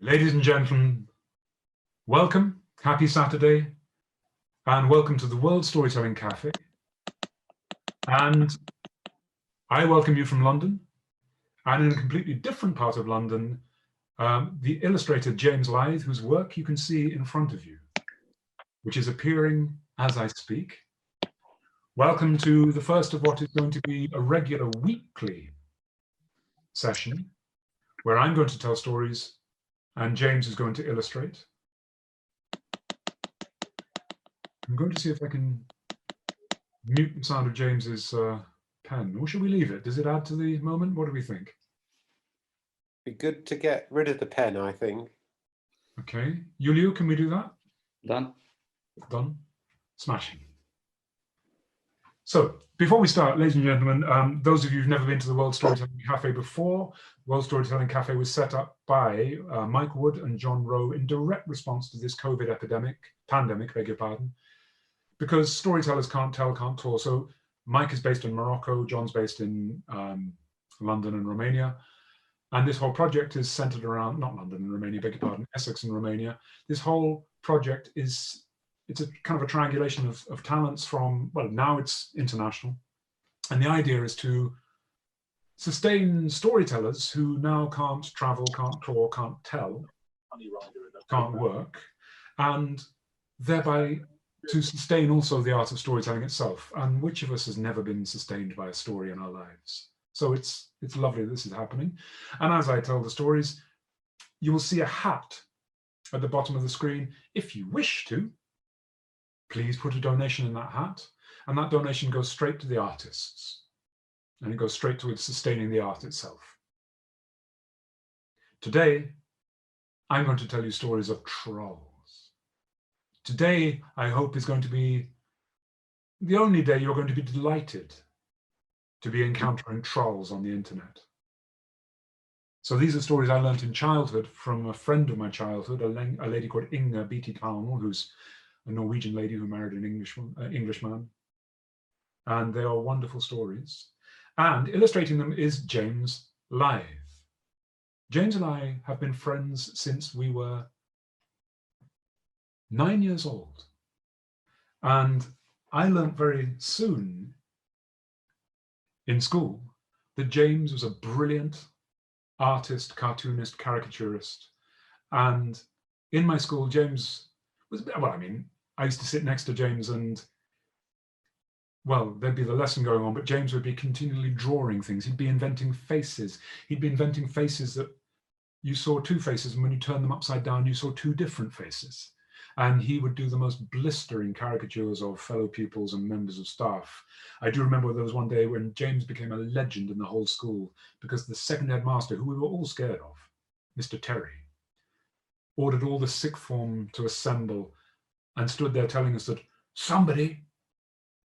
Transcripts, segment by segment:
Ladies and gentlemen, welcome, happy Saturday, and welcome to the World Storytelling Cafe. And I welcome you from London, and in a completely different part of London, the illustrator James Lythe, whose work you can see in front of you, which is appearing as I speak. Welcome to the first of what is going to be a regular weekly session, where I'm going to tell stories and James is going to illustrate. I'm going to see if I can mute the sound of James's pen, or should we leave it? Does it add to the moment? What do we think? Be good to get rid of the pen, I think. Okay, Julio, can we do that? Done. Done. Smashing. So, before we start, ladies and gentlemen, those of you who've never been to the World Storytelling Cafe before, World Storytelling Cafe was set up by Mike Wood and John Rowe in direct response to this COVID pandemic, beg your pardon, because storytellers can't tell, can't talk. So Mike is based in Morocco, John's based in London and Romania. And this whole project is centered around, not London and Romania, beg your pardon, Essex and Romania. This whole project is, it's a kind of a triangulation of talents from, well, now it's international. And the idea is to sustain storytellers who now can't travel, can't tour, can't tell, can't work, and thereby to sustain also the art of storytelling itself. And which of us has never been sustained by a story in our lives? So it's lovely this is happening. And as I tell the stories, you will see a hat at the bottom of the screen. If you wish to, please put a donation in that hat, and that donation goes straight to the artists, and it goes straight towards sustaining the art itself. Today, I'm going to tell you stories of trolls. Today, I hope, is going to be the only day you're going to be delighted to be encountering trolls on the internet. So these are stories I learned in childhood from a friend of my childhood, a lady called Inga Beatty Townell, who's a Norwegian lady who married an Englishman. And they are wonderful stories. And illustrating them is James Lythe. James and I have been friends since we were 9 years old. And I learned very soon in school that James was a brilliant artist, cartoonist, caricaturist. And in my school, James was, well, I mean, I used to sit next to James and, well, there'd be the lesson going on, but James would be continually drawing things. He'd be inventing faces. He'd be inventing faces that you saw two faces, and when you turned them upside down, you saw two different faces. And he would do the most blistering caricatures of fellow pupils and members of staff. I do remember there was one day when James became a legend in the whole school because the second headmaster, who we were all scared of, Mr. Terry, ordered all the sixth form to assemble and stood there telling us that somebody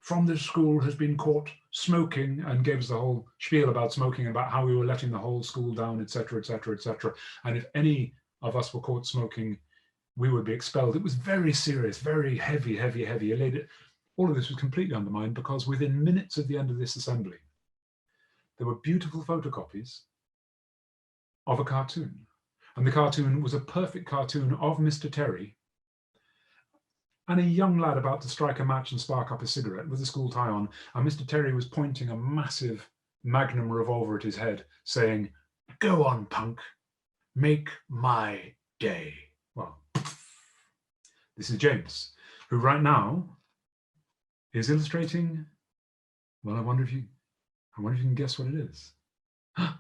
from this school has been caught smoking, and gave us the whole spiel about smoking, about how we were letting the whole school down, etc., etc., etc. And if any of us were caught smoking, we would be expelled. It was very serious, very heavy, heavy, heavy. All of this was completely undermined because within minutes of the end of this assembly, there were beautiful photocopies of a cartoon. And the cartoon was a perfect cartoon of Mr. Terry and a young lad about to strike a match and spark up a cigarette with a school tie on. And Mr. Terry was pointing a massive Magnum revolver at his head, saying, "Go on, punk, make my day." Well, this is James, who right now is illustrating, well, I wonder if you can guess what it is. I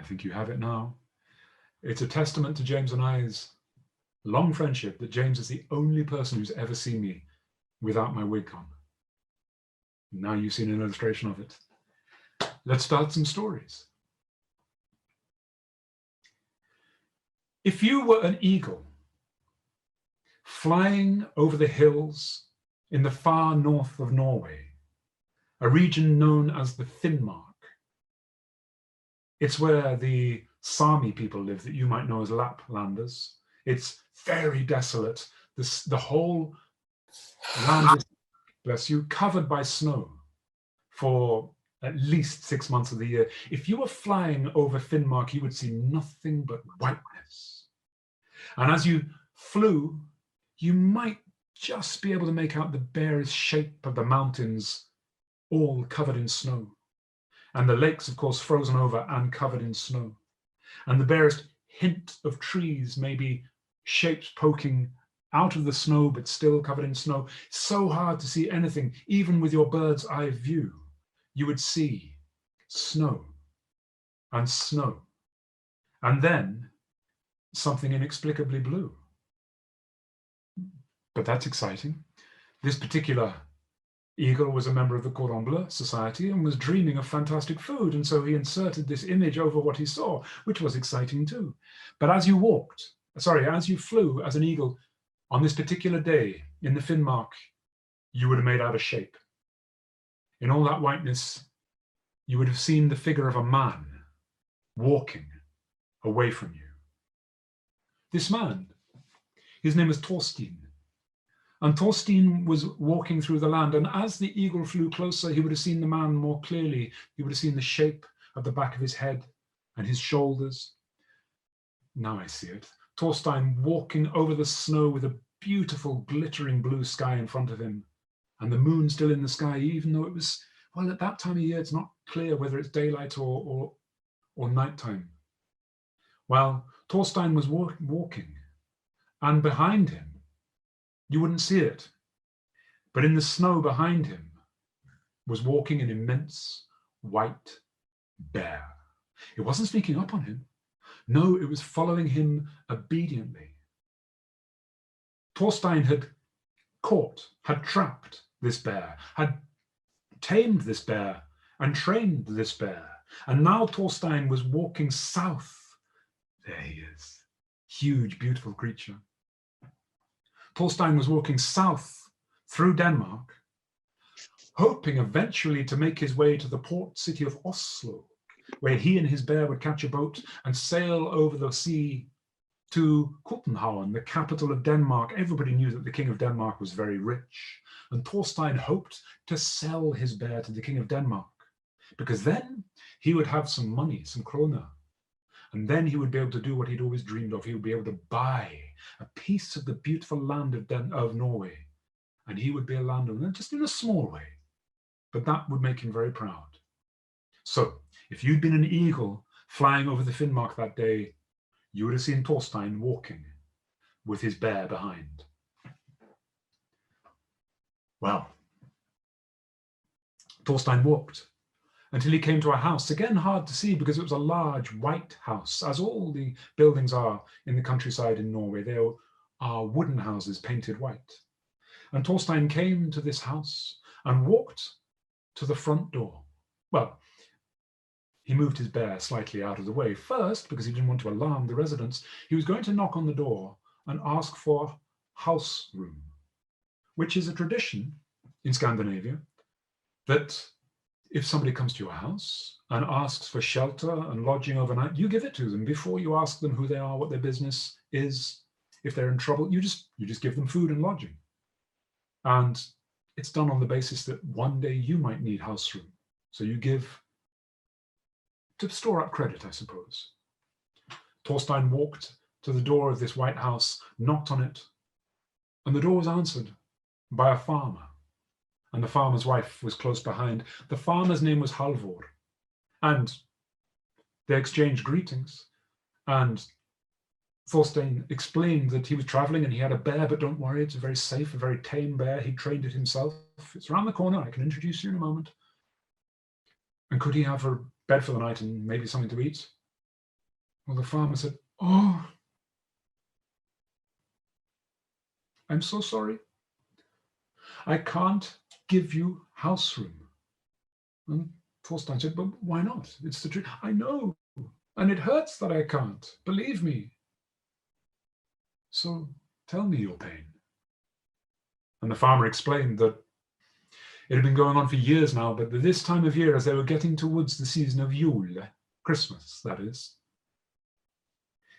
think you have it now. It's a testament to James and I's long friendship that James is the only person who's ever seen me without my wig on. Now you've seen an illustration of it. Let's start some stories. If you were an eagle flying over the hills in the far north of Norway, a region known as the Finnmark, it's where the Sami people live that you might know as Laplanders. It's very desolate. The whole land is, bless you, covered by snow for at least 6 months of the year. If you were flying over Finnmark, you would see nothing but whiteness. And as you flew, you might just be able to make out the barest shape of the mountains, all covered in snow. And the lakes, of course, frozen over and covered in snow. And the barest hint of trees, maybe shapes poking out of the snow, but still covered in snow. So hard to see anything, even with your bird's eye view. You would see snow and snow, and then something inexplicably blue. But that's exciting. This particular eagle was a member of the Cordon Bleu Society and was dreaming of fantastic food, and so he inserted this image over what he saw, which was exciting too. But as you flew as an eagle on this particular day in the Finnmark, you would have made out a shape. In all that whiteness, you would have seen the figure of a man walking away from you. This man, his name is Thorstein. And Thorstein was walking through the land, and as the eagle flew closer, he would have seen the man more clearly. He would have seen the shape of the back of his head and his shoulders. Now I see it. Thorstein walking over the snow with a beautiful glittering blue sky in front of him, and the moon still in the sky, even though it was, well, at that time of year, it's not clear whether it's daylight or nighttime. Well, Thorstein was walking, and behind him, you wouldn't see it, but in the snow behind him was walking an immense white bear. It wasn't sneaking up on him. No, it was following him obediently. Thorstein had trapped this bear, had tamed this bear and trained this bear. And now Thorstein was walking south. There he is, huge, beautiful creature. Thorstein was walking south through Denmark, hoping eventually to make his way to the port city of Oslo, where he and his bear would catch a boat and sail over the sea to Copenhagen, the capital of Denmark. Everybody knew that the king of Denmark was very rich, and Thorstein hoped to sell his bear to the king of Denmark, because then he would have some money, some kroner, and then he would be able to do what he'd always dreamed of. He would be able to buy a piece of the beautiful land of Norway, and he would be a landowner, just in a small way, but that would make him very proud. So if you'd been an eagle flying over the Finnmark that day, you would have seen Thorstein walking with his bear behind. Well, Thorstein walked until he came to a house, again hard to see because it was a large white house, as all the buildings are in the countryside in Norway. They are wooden houses painted white. And Thorstein came to this house and walked to the front door. Well, he moved his bear slightly out of the way first because he didn't want to alarm the residents. He was going to knock on the door and ask for house room, which is a tradition in Scandinavia that if somebody comes to your house and asks for shelter and lodging overnight, you give it to them before you ask them who they are, what their business is. If they're in trouble, you just give them food and lodging. And it's done on the basis that one day you might need house room. So you give to store up credit, I suppose. Thorstein walked to the door of this white house, knocked on it, and the door was answered by a farmer. And the farmer's wife was close behind. The farmer's name was Halvor. And they exchanged greetings. And Thorstein explained that he was traveling and he had a bear, but don't worry, it's a very safe, a very tame bear. He trained it himself. It's around the corner. I can introduce you in a moment. And could he have a bed for the night and maybe something to eat? Well, the farmer said, "Oh, I'm so sorry. I can't give you house room." And Thorstein said, "But why not? It's the truth." "I know, and it hurts that I can't, believe me. So tell me your pain." And the farmer explained that it had been going on for years now, but this time of year, as they were getting towards the season of Yule, Christmas, that is,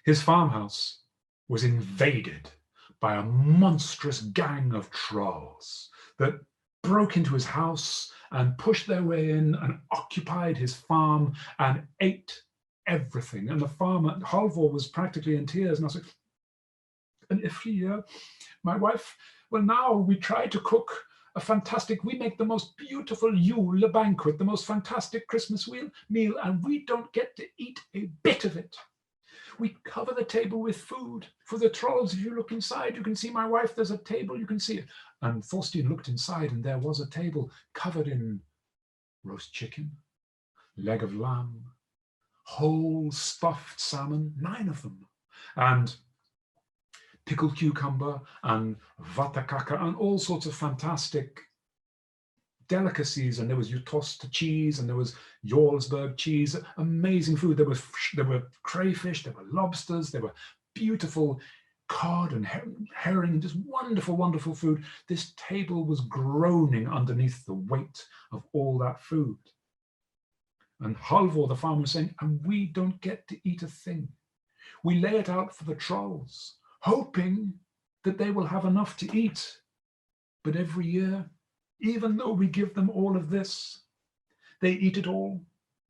his farmhouse was invaded by a monstrous gang of trolls that broke into his house and pushed their way in and occupied his farm and ate everything. And the farmer, Halvor, was practically in tears. And I said, and every year, my wife, well, now we try to cook we make the most beautiful Yule banquet, the most fantastic Christmas meal, and we don't get to eat a bit of it. We cover the table with food for the trolls. If you look inside, you can see my wife. There's a table, you can see it. And Thorstein looked inside, and there was a table covered in roast chicken, leg of lamb, whole stuffed salmon, 9 of them, and pickled cucumber and vatakaka and all sorts of fantastic delicacies. And there was Utosta cheese and there was Jarlsberg cheese, amazing food. There were crayfish, there were lobsters, there were beautiful cod and herring, just wonderful, wonderful food. This table was groaning underneath the weight of all that food. And Halvor, the farmer, was saying, and we don't get to eat a thing. We lay it out for the trolls, hoping that they will have enough to eat. But every year, even though we give them all of this, they eat it all.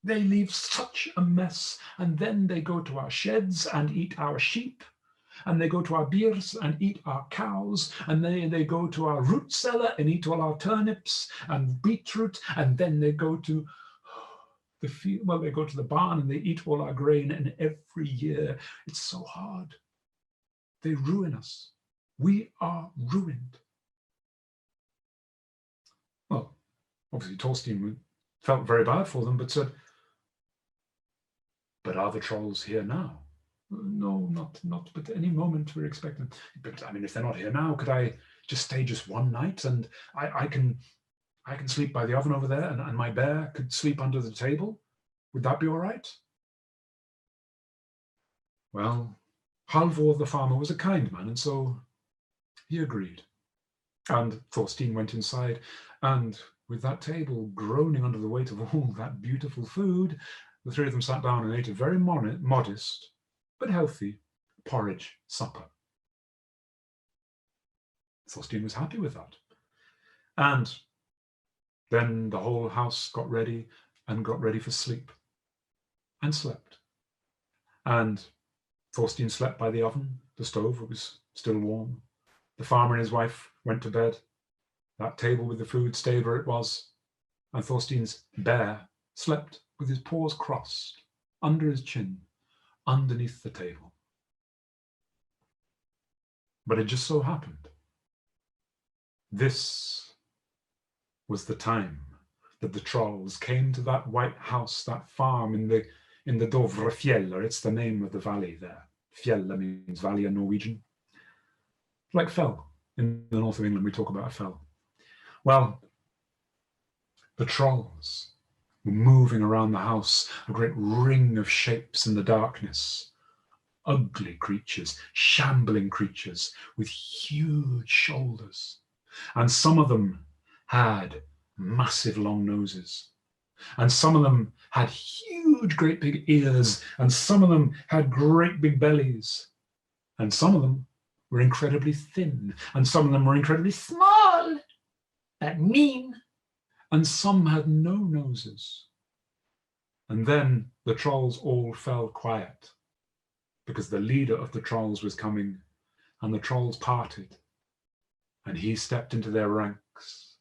They leave such a mess. And then they go to our sheds and eat our sheep. And they go to our beers and eat our cows. And they go to our root cellar and eat all our turnips and beetroot. And then they go to the field, well, they go to the barn and they eat all our grain. And every year, it's so hard. They ruin us. We are ruined. Well, obviously Thorstein felt very bad for them, but said, but are the trolls here now? No, not, but at any moment we're expecting. But I mean, if they're not here now, could I just stay just one night and I can sleep by the oven over there and my bear could sleep under the table? Would that be all right? Well, Halvor the farmer was a kind man, and so he agreed. And Thorstein went inside, and with that table groaning under the weight of all that beautiful food, the 3 of them sat down and ate a very modest but healthy porridge supper. Thorstein was happy with that. And then the whole house got ready for sleep and slept. And Thorstein slept by the oven, the stove, it was still warm. The farmer and his wife went to bed. That table with the food stayed where it was. And Thorstein's bear slept with his paws crossed under his chin, underneath the table. But it just so happened, this was the time that the trolls came to that white house, that farm in the Dovrefjella. It's the name of the valley there. Fjella means valley in Norwegian. Like fell. In the north of England, we talk about a fell. Well, the trolls were moving around the house, a great ring of shapes in the darkness. Ugly creatures, shambling creatures with huge shoulders. And some of them had massive long noses. And some of them had huge, great big ears. And some of them had great big bellies. And some of them were incredibly thin. And some of them were incredibly small, but mean. And some had no noses. And then the trolls all fell quiet because the leader of the trolls was coming, and the trolls parted. And he stepped into their ranks.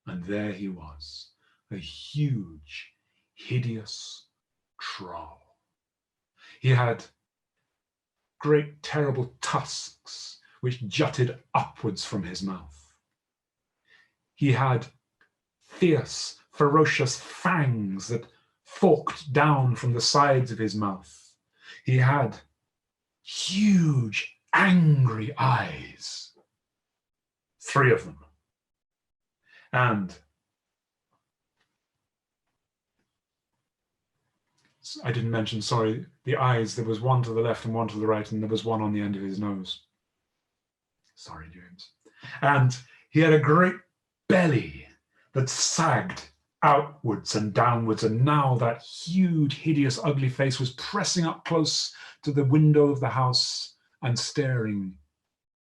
And there he was, a huge, hideous troll. He had great, terrible tusks which jutted upwards from his mouth. He had fierce, ferocious fangs that forked down from the sides of his mouth. He had huge, angry eyes, 3 of them. And I didn't mention, sorry, the eyes. There was one to the left and one to the right, and there was one on the end of his nose. Sorry, James. And he had a great belly that sagged outwards and downwards, and now that huge, hideous, ugly face was pressing up close to the window of the house and staring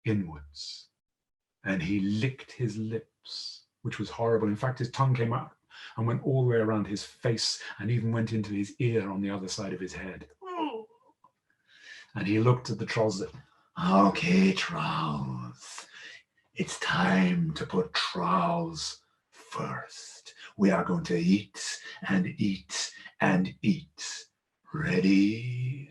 inwards. And he licked his lips which was horrible. In fact, his tongue came up and went all the way around his face and even went into his ear on the other side of his head. And he looked at the trolls and said, "Okay, trolls, it's time to put trolls first. We are going to eat and eat and eat. Ready?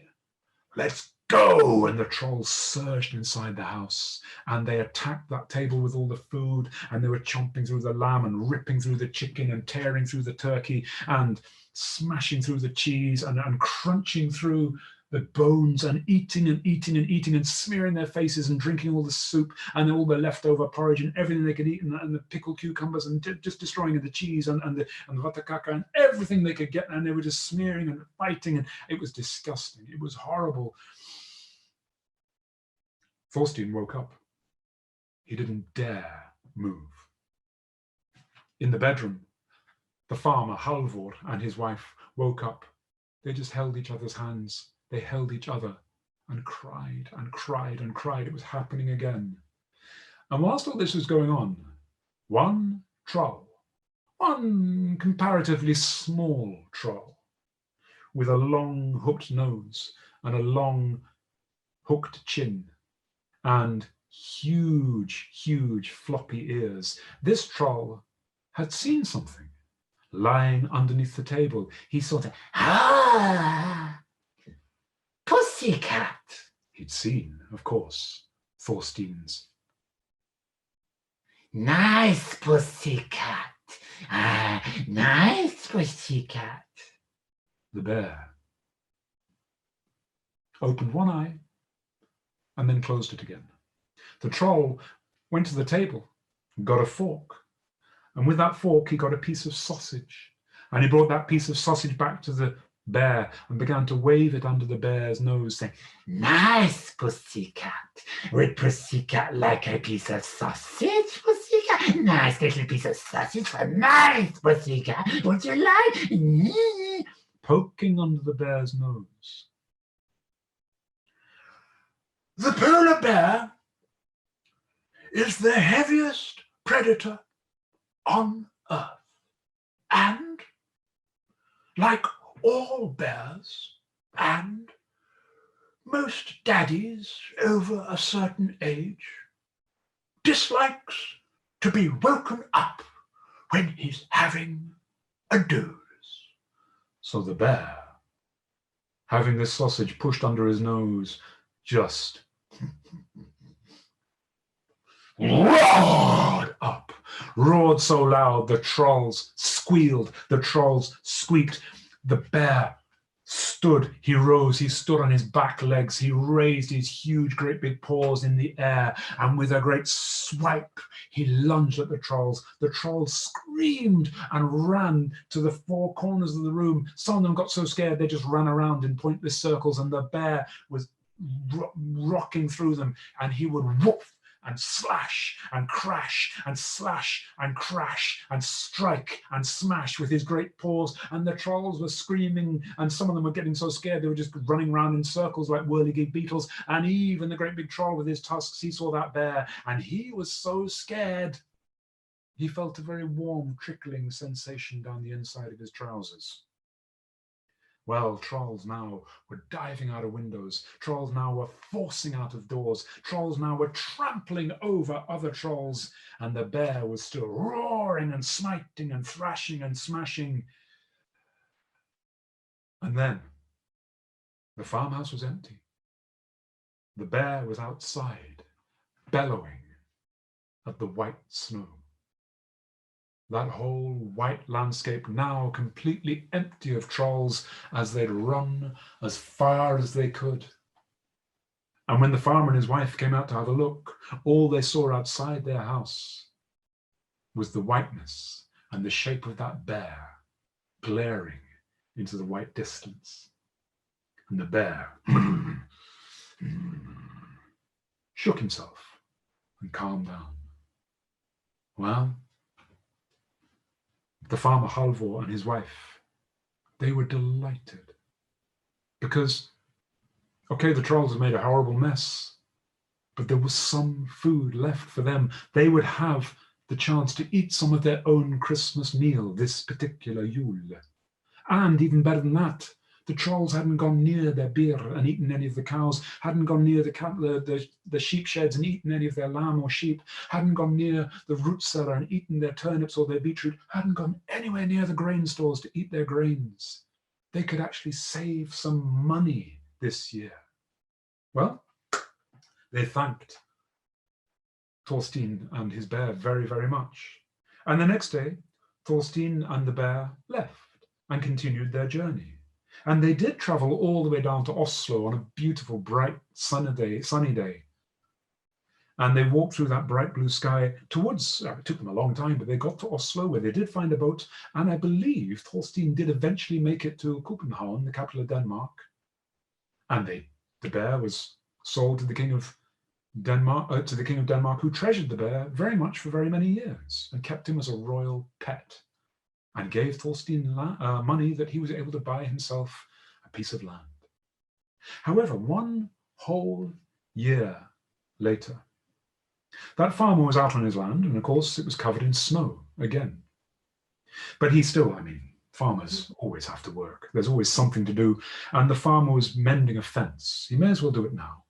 Let's go!" And the trolls surged inside the house and they attacked that table with all the food, and they were chomping through the lamb and ripping through the chicken and tearing through the turkey and smashing through the cheese and crunching through the bones and eating and eating and eating and smearing their faces and drinking all the soup and all the leftover porridge and everything they could eat, and the pickled cucumbers, and just destroying the cheese and the vatakaca and everything they could get, and they were just smearing and fighting, and it was disgusting. It was horrible. Thorstein woke up. He didn't dare move. In the bedroom, the farmer Halvor and his wife woke up. They just held each other's hands. They held each other and cried and cried and cried. It was happening again. And whilst all this was going on, one troll, one comparatively small troll, with a long hooked nose and a long hooked chin and huge, huge floppy ears, this troll had seen something lying underneath the table. He sort of, pussycat. He'd seen, of course, Thorstein's. Nice pussycat. Nice pussycat. The bear opened one eye and then closed it again. The troll went to the table, got a fork, and with that fork he got a piece of sausage, and he brought that piece of sausage back to the bear and began to wave it under the bear's nose, saying, "Nice pussycat. Would pussycat like a piece of sausage, pussycat? Nice little piece of sausage for nice pussycat. Would you like?" Poking under the bear's nose. The polar bear is the heaviest predator on Earth, and like all bears and most daddies over a certain age, dislikes to be woken up when he's having a doze. So the bear, having this sausage pushed under his nose, just roared up, roared so loud the trolls squealed, the trolls squeaked. The bear stood, he rose, he stood on his back legs, he raised his huge, great big paws in the air, and with a great swipe, he lunged at the trolls. The trolls screamed and ran to the four corners of the room. Some of them got so scared they just ran around in pointless circles, and the bear was rocking through them, and he would woof and slash and crash and slash and crash and strike and smash with his great paws, and the trolls were screaming, and some of them were getting so scared they were just running around in circles like whirligig beetles. And even the great big troll with his tusks, he saw that bear, and he was so scared he felt a very warm trickling sensation down the inside of his trousers. Well, trolls now were diving out of windows. Trolls now were forcing out of doors. Trolls now were trampling over other trolls. And the bear was still roaring and smiting and thrashing and smashing. And then the farmhouse was empty. The bear was outside, bellowing at the white snow. That whole white landscape now completely empty of trolls, as they'd run as far as they could. And when the farmer and his wife came out to have a look, all they saw outside their house was the whiteness and the shape of that bear glaring into the white distance. And the bear shook himself and calmed down. Well, the farmer Halvor and his wife, they were delighted, because, okay, the trolls had made a horrible mess, but there was some food left for them. They would have the chance to eat some of their own Christmas meal this particular Yule. And even better than that, the trolls hadn't gone near their beer and eaten any of the cows, hadn't gone near the sheep sheds and eaten any of their lamb or sheep, hadn't gone near the root cellar and eaten their turnips or their beetroot, hadn't gone anywhere near the grain stores to eat their grains. They could actually save some money this year. Well, they thanked Thorstein and his bear very, very much. And the next day, Thorstein and the bear left and continued their journey. And they did travel all the way down to Oslo on a beautiful, bright, sunny day. And they walked through that bright blue sky towards, it took them a long time, but they got to Oslo where they did find a boat. And I believe Thorstein did eventually make it to Copenhagen, the capital of Denmark. And the bear was sold to the king of Denmark, who treasured the bear very much for very many years and kept him as a royal pet, and gave Thorstein money that he was able to buy himself a piece of land. However, one whole year later, that farmer was out on his land, and of course it was covered in snow again. But he still, farmers always have to work. There's always something to do, and the farmer was mending a fence. He may as well do it now.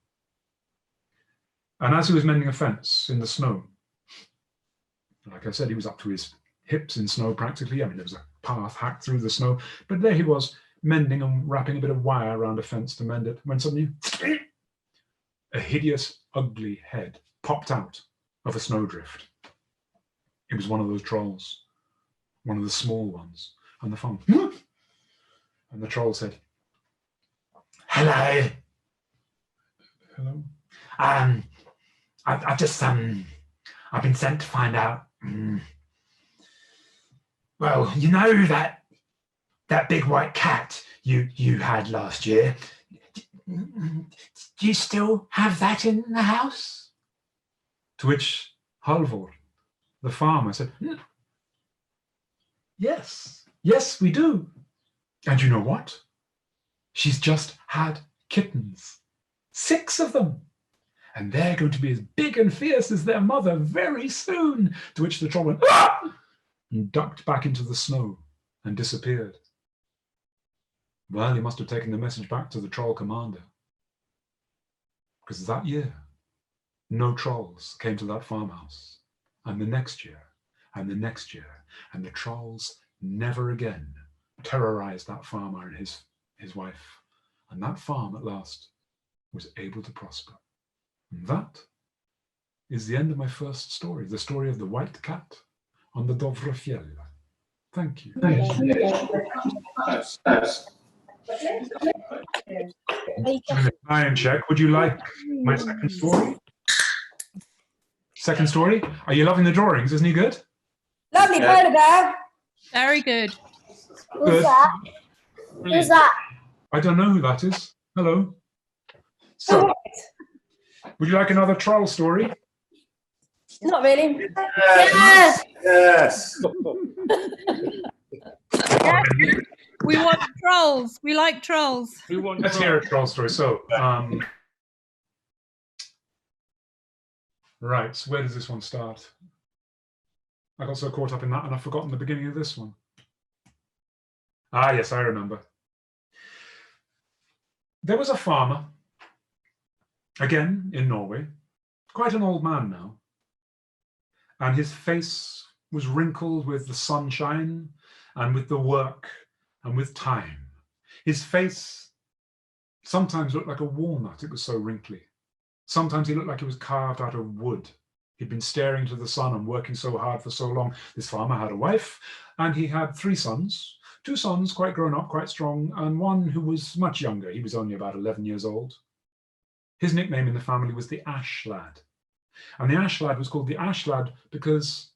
And as he was mending a fence in the snow, like I said, he was up to his hips in snow practically. There was a path hacked through the snow, but there he was mending and wrapping a bit of wire around a fence to mend it, when suddenly a hideous, ugly head popped out of a snowdrift. It was one of those trolls, one of the small ones. And the farmer, and the troll said, "Hello. Hello. I've just I've been sent to find out. Well, you know that big white cat you had last year. Do you still have that in the house?" To which Halvor, the farmer, said, Yes, we do. And you know what? She's just had kittens, 6 of them. And they're going to be as big and fierce as their mother very soon. To which the troll went, "Ah!" and ducked back into the snow and disappeared. Well, he must have taken the message back to the troll commander, because that year, no trolls came to that farmhouse. And the next year, and the next year, and the trolls never again terrorized that farmer and his wife. And that farm at last was able to prosper. And that is the end of my first story, the story of the white cat on the Dovrefjell. Thank you. Hi, check. Would you like my second story? Second story? Are you loving the drawings? Isn't he good? Lovely photograph. Very good. Who's that? Who's that? I don't know who that is. Hello. So, would you like another troll story? Not really. Yes. Yes. We want trolls. We like trolls. Let's hear a troll story. So, right, so where does this one start? I got so caught up in that and I've forgotten the beginning of this one. Ah, yes, I remember. There was a farmer, again in Norway, quite an old man now, and his face was wrinkled with the sunshine and with the work and with time. His face sometimes looked like a walnut, it was so wrinkly. Sometimes he looked like he was carved out of wood. He'd been staring to the sun and working so hard for so long. This farmer had a wife, and he had 3 sons. 2 sons, quite grown up, quite strong, and one who was much younger. He was only about 11 years old. His nickname in the family was the Ash Lad. And the Ash Lad was called the Ash Lad because,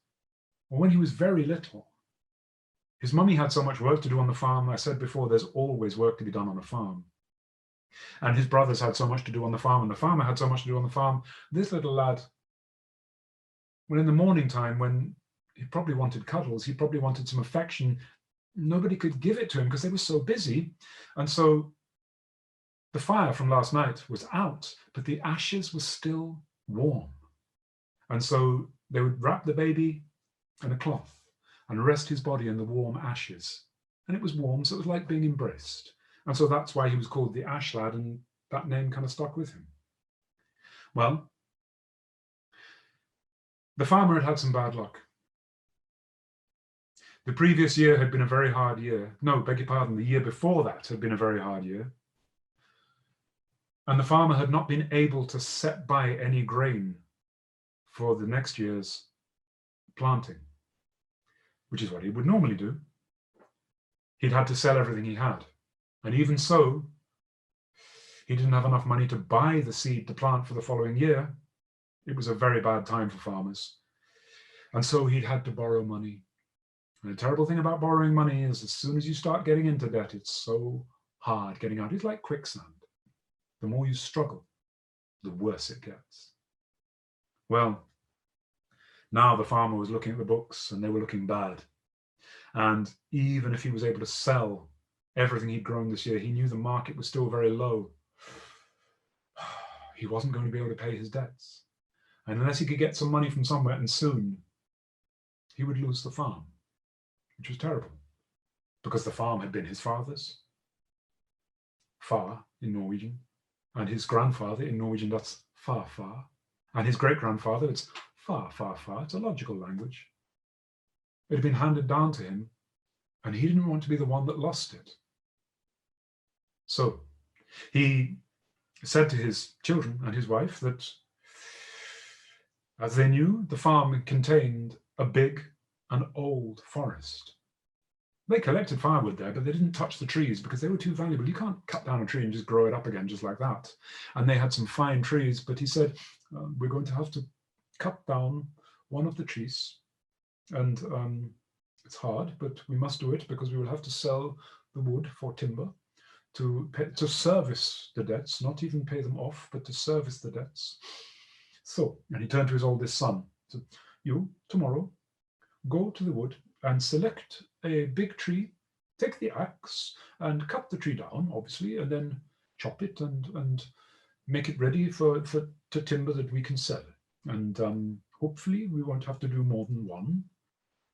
well, when he was very little, his mummy had so much work to do on the farm. I said before, there's always work to be done on a farm. And his brothers had so much to do on the farm, and the farmer had so much to do on the farm. This little lad, well, in the morning time, when he probably wanted cuddles, he probably wanted some affection, nobody could give it to him because they were so busy. And so the fire from last night was out, but the ashes were still warm. And so they would wrap the baby and a cloth and rest his body in the warm ashes. And it was warm, so it was like being embraced. And so that's why he was called the Ash Lad, and that name kind of stuck with him. Well, the farmer had had some bad luck. The previous year had been a very hard year. No, beg your pardon, the year before that had been a very hard year. And the farmer had not been able to set by any grain for the next year's planting, which is what he would normally do. He'd had to sell everything he had. And even so, he didn't have enough money to buy the seed to plant for the following year. It was a very bad time for farmers. And so he'd had to borrow money. And the terrible thing about borrowing money is as soon as you start getting into debt, it's so hard getting out. It's like quicksand. The more you struggle, the worse it gets. Well, now the farmer was looking at the books and they were looking bad. And even if he was able to sell everything he'd grown this year, he knew the market was still very low. He wasn't going to be able to pay his debts. And unless he could get some money from somewhere, and soon, he would lose the farm, which was terrible, because the farm had been his father's. Far in Norwegian, and his grandfather in Norwegian, that's far, far. And his great-grandfather, it's far, far, far. It's a logical language. It had been handed down to him, and he didn't want to be the one that lost it. So he said to his children and his wife that, as they knew, the farm contained a big and old forest. They collected firewood there, but they didn't touch the trees because they were too valuable. You can't cut down a tree and just grow it up again just like that. And they had some fine trees, but he said, we're going to have to cut down one of the trees. And it's hard, but we must do it because we will have to sell the wood for timber to service the debts, not even pay them off, but to service the debts. So, and he turned to his oldest son. So, you, tomorrow, go to the wood and select a big tree, take the axe and cut the tree down, obviously, and then chop it and make it ready to timber that we can sell. And hopefully we won't have to do more than one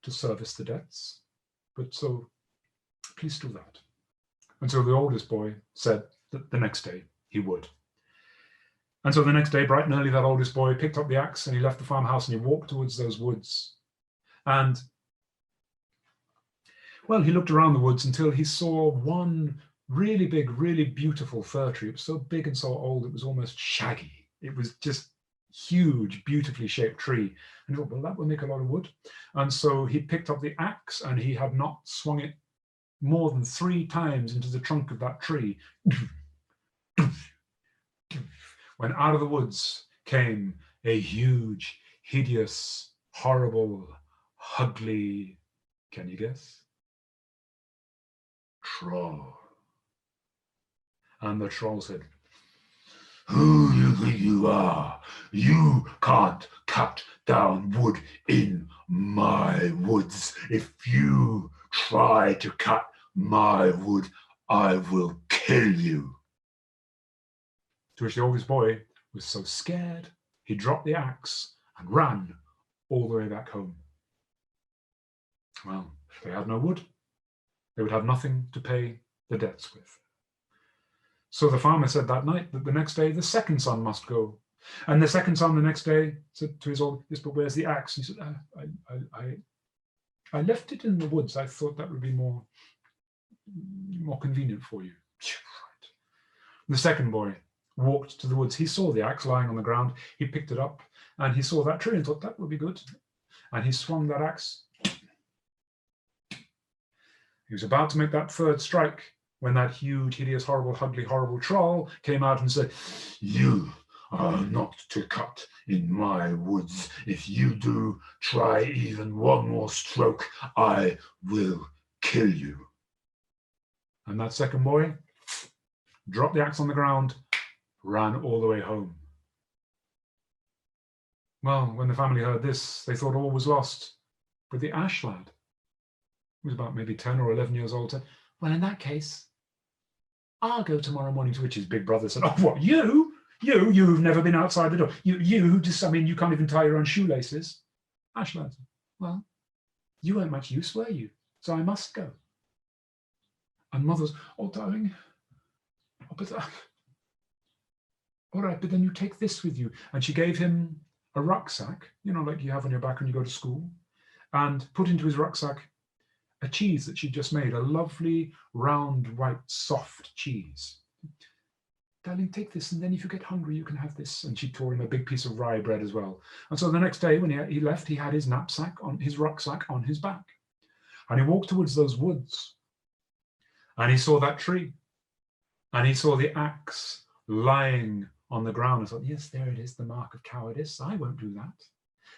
to service the debts. But so please do that. And so the oldest boy said that the next day he would. And so the next day, bright and early, that oldest boy picked up the axe and he left the farmhouse and he walked towards those woods. And, well, he looked around the woods until he saw one really big, really beautiful fir tree. It was so big and so old, it was almost shaggy. It was just huge, beautifully shaped tree. And he thought, well, that will make a lot of wood. And so he picked up the axe and he had not swung it more than 3 times into the trunk of that tree, when out of the woods came a huge, hideous, horrible, ugly, can you guess? Troll. And the troll said, who do you think you are? You can't cut down wood in my woods. If you try to cut my wood, I will kill you. To which the oldest boy was so scared, he dropped the axe and ran all the way back home. Well, if they had no wood, they would have nothing to pay the debts with. So the farmer said that night that the next day the second son must go. And the second son the next day said to his oldest, but where's the axe? He said, I left it in the woods. I thought that would be more convenient for you. Right. The second boy walked to the woods. He saw the axe lying on the ground. He picked it up and he saw that tree and thought that would be good. And he swung that axe. He was about to make that third strike when that huge, hideous, horrible, ugly, horrible troll came out and said, you are not to cut in my woods. If you do try even one more stroke, I will kill you. And that second boy dropped the axe on the ground, ran all the way home. Well, when the family heard this, they thought all was lost. But the Ash lad, who was about maybe 10 or 11 years old, said, well, in that case, I'll go tomorrow morning. To which his big brother said, oh, what, you? You've never been outside the door. You just, I mean, you can't even tie your own shoelaces. Ash lad said, well, You weren't much use, were you? So I must go. And Mother's, oh, darling, oh, but all right, but then you take this with you. And she gave him a rucksack, you know, like you have on your back when you go to school, and put into his rucksack a cheese that she'd just made, a lovely, round, white, soft cheese. Darling, take this, and then if you get hungry, you can have this. And she tore him a big piece of rye bread as well. And so the next day when he left, he had his his rucksack on his back. And he walked towards those woods. And he saw that tree. And he saw the axe lying on the ground. And thought, yes, there it is, the mark of cowardice. I won't do that.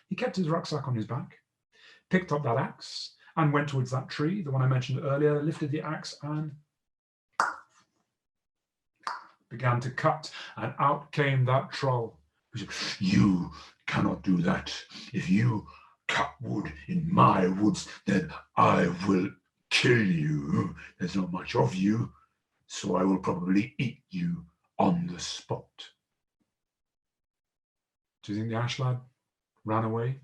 He kept his rucksack on his back, picked up that axe, and went towards that tree, the one I mentioned earlier, lifted the axe and began to cut, and out came that troll. He said, you cannot do that. If you cut wood in my woods, then I will kill you. There's not much of you, so I will probably eat you on the spot. Do you think the ash lad ran away?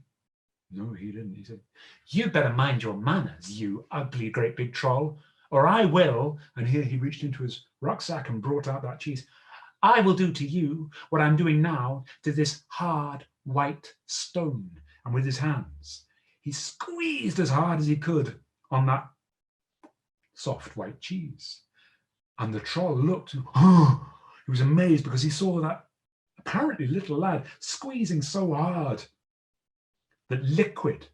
No, he didn't. He said, you better mind your manners, you ugly great big troll, or I will, and here he reached into his rucksack and brought out that cheese, I will do to you what I'm doing now to this hard white stone. And with his hands, he squeezed as hard as he could on that soft white cheese. And the troll looked, and he was amazed because he saw that apparently little lad squeezing so hard that liquid,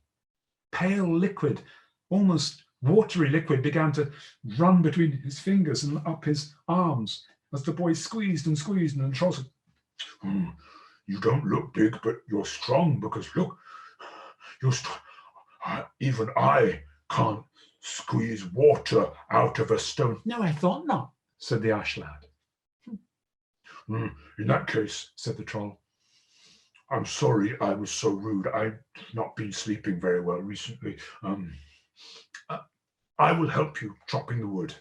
pale liquid, almost watery liquid began to run between his fingers and up his arms as the boy squeezed and squeezed, and the troll said, you don't look big, but you're strong, because look, you're even I can't squeeze water out of a stone. No, I thought not, said the ash lad. In that case, said the troll, I'm sorry I was so rude. I've not been sleeping very well recently. I will help you chopping the wood.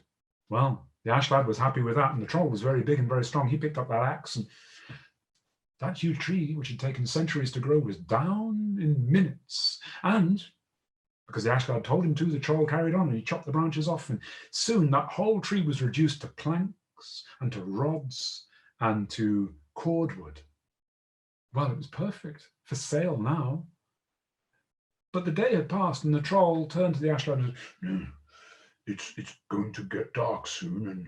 Well, the ash lad was happy with that, and the troll was very big and very strong. He picked up that axe, and that huge tree, which had taken centuries to grow, was down in minutes. And because the ash lad told him to, the troll carried on, and he chopped the branches off, and soon that whole tree was reduced to planks and to rods and to cordwood. Well, it was perfect for sale now. But the day had passed, and the troll turned to the ash lad and said, it's going to get dark soon, and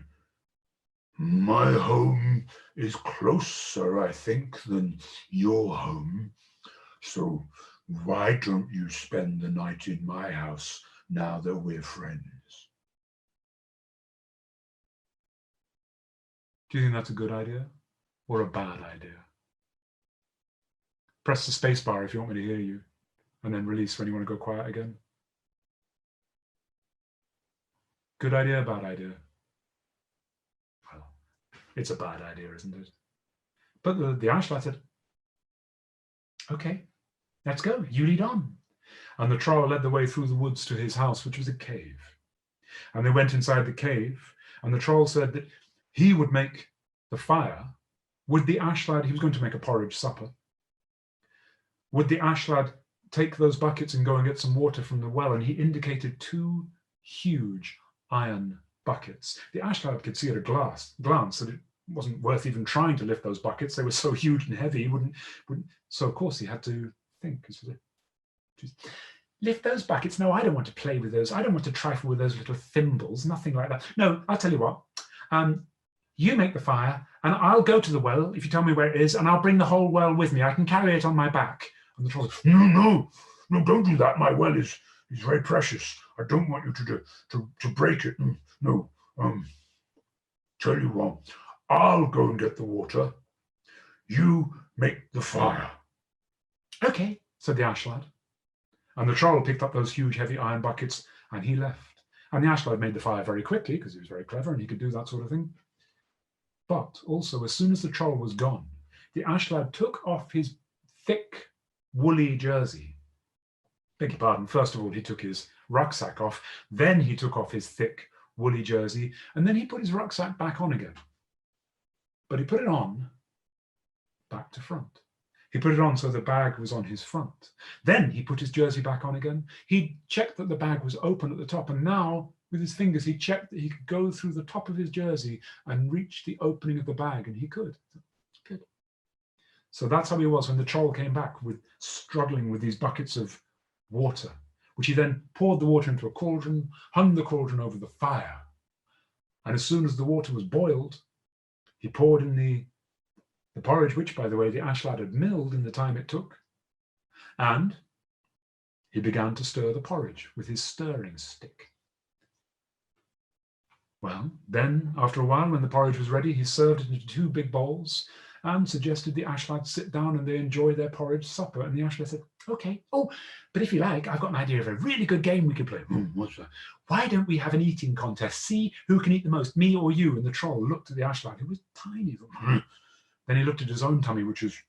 my home is closer, I think, than your home. So why don't you spend the night in my house now that we're friends? Do you think that's a good idea or a bad idea? Press the space bar if you want me to hear you, and then release when you want to go quiet again. Good idea, bad idea? Well, it's a bad idea, isn't it? But the ash lad said, okay, let's go, you lead on. And the troll led the way through the woods to his house, which was a cave. And they went inside the cave, and the troll said that he would make the fire. Would the ash lad, he was going to make a porridge supper. Would the ash lad take those buckets and go and get some water from the well? And he indicated two huge iron buckets. The ash lad could see at a glance that it wasn't worth even trying to lift those buckets. They were so huge and heavy, he wouldn't. So of course he had to think. Lift those buckets? No, I don't want to play with those. I don't want to trifle with those little thimbles, nothing like that. No, I'll tell you what. You make the fire, and I'll go to the well if you tell me where it is, and I'll bring the whole well with me. I can carry it on my back. And the troll said, no, don't do that. My well is very precious. I don't want you to break it. No. Tell you what, I'll go and get the water. You make the fire. Okay, said the ash lad. And the troll picked up those huge, heavy iron buckets, and he left. And the ash lad made the fire very quickly because he was very clever and he could do that sort of thing. But also, as soon as the troll was gone, the ash lad took off his thick, woolly jersey. Beg your pardon. First of all, he took his rucksack off. Then he took off his thick, woolly jersey. And then he put his rucksack back on again. But he put it on back to front. He put it on so the bag was on his front. Then he put his jersey back on again. He checked that the bag was open at the top, and now with his fingers he checked that he could go through the top of his jersey and reach the opening of the bag, and he could. Good. So that's how he was when the troll came back, struggling with these buckets of water, which he then poured the water into a cauldron, hung the cauldron over the fire, and as soon as the water was boiled, he poured in the porridge, which, by the way, the ash lad had milled in the time it took, and he began to stir the porridge with his stirring stick. Well, then, after a while, when the porridge was ready, he served it into 2 big bowls and suggested the ash lad sit down and they enjoy their porridge supper. And the ash lad said, "Okay, but if you like, I've got an idea of a really good game we could play." "What's that?" "Why don't we have an eating contest? See who can eat the most, me or you?" And the troll looked at the ash lad, who was tiny. Then he looked at his own tummy, which was,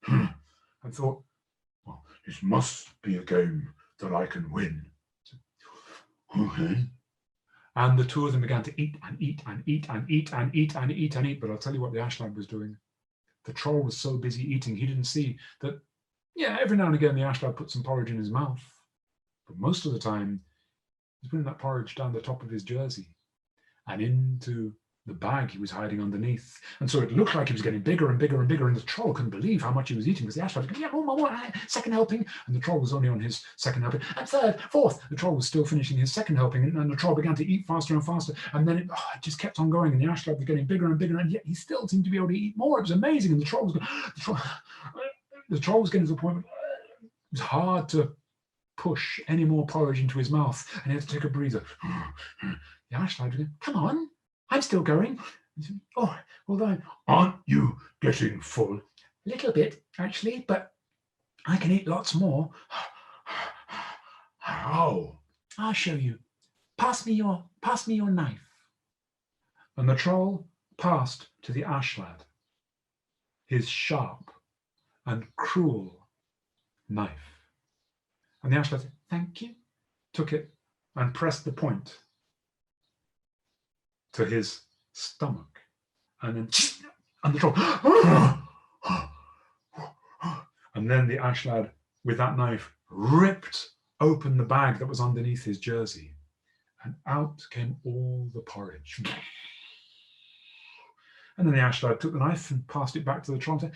and thought, "Well, this must be a game that I can win." Okay. And the 2 of them began to eat and eat and eat and eat and eat and eat and eat. But I'll tell you what the ash lad was doing. The troll was so busy eating, he didn't see that, every now and again the ash lad put some porridge in his mouth. But most of the time, he's putting that porridge down the top of his jersey and into the bag he was hiding underneath. And so it looked like he was getting bigger and bigger and bigger, and the troll couldn't believe how much he was eating, because the ash lad was going, second helping, and the troll was only on his second helping, and third, fourth. The troll was still finishing his second helping, and the troll began to eat faster and faster, and then it just kept on going, and the ash lad was getting bigger and bigger, and yet he still seemed to be able to eat more. It was amazing, and the troll was getting to the point where it was hard to push any more porridge into his mouth, and he had to take a breather. The ash lad was going, "Come on, I'm still going." He said, "Oh, well then, aren't you getting full?" "A little bit, actually, but I can eat lots more." "How?" "I'll show you. Pass me your knife." And the troll passed to the ash lad his sharp and cruel knife. And the ash lad said, "Thank you," took it and pressed the point to his stomach, and the troll, and then the ash lad with that knife ripped open the bag that was underneath his jersey, and out came all the porridge. And then the ash lad took the knife and passed it back to the troll and said,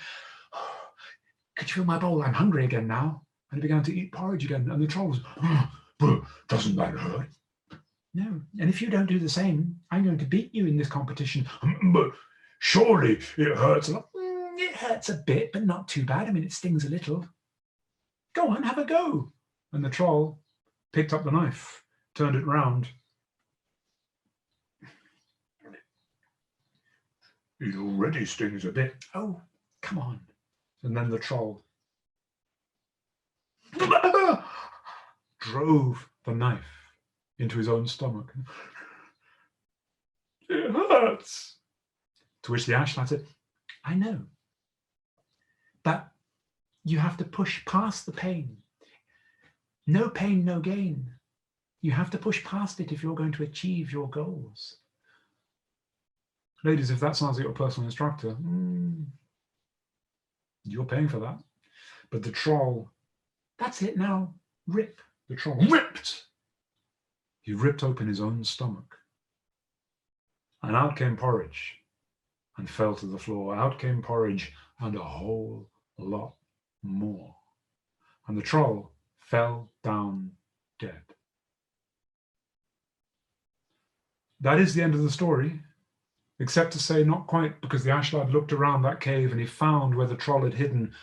"Could you fill my bowl? I'm hungry again now." And he began to eat porridge again, and the troll was, "But doesn't that hurt?" "No, and if you don't do the same, I'm going to beat you in this competition." "But surely it hurts a lot." "It hurts a bit, but not too bad. I mean, it stings a little." "Go on, have a go." And the troll picked up the knife, turned it round. "It already stings a bit." "Oh, come on." And then the troll drove the knife into his own stomach. "It hurts." To which the ash lad said, "I know, but you have to push past the pain. No pain, no gain. You have to push past it if you're going to achieve your goals." Ladies, if that sounds like your personal instructor, you're paying for that. But the troll, "That's it now, rip." The troll ripped. He ripped open his own stomach. And out came porridge and fell to the floor. Out came porridge and a whole lot more. And the troll fell down dead. That is the end of the story, except to say not quite, because the ash lad looked around that cave and he found where the troll had hidden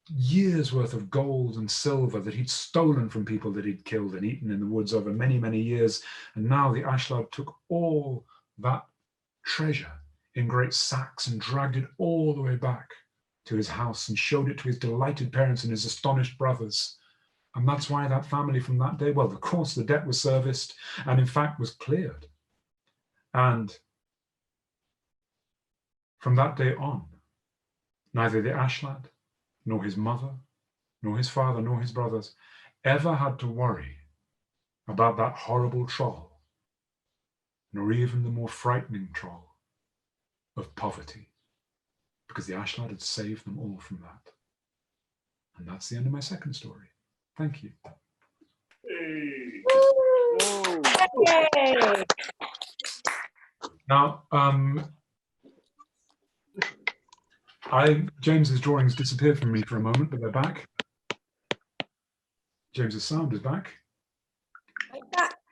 years worth of gold and silver that he'd stolen from people that he'd killed and eaten in the woods over many, many years. And now the ash lad took all that treasure in great sacks and dragged it all the way back to his house and showed it to his delighted parents and his astonished brothers. And that's why that family from that day, well, of course, the debt was serviced and in fact was cleared. And from that day on, neither the ash lad, nor his mother, nor his father, nor his brothers ever had to worry about that horrible troll, nor even the more frightening troll of poverty, because the ashlar had saved them all from that. And that's the end of my second story. Thank you. Yay. Now, James's drawings disappeared from me for a moment, but they're back. James's sound is back.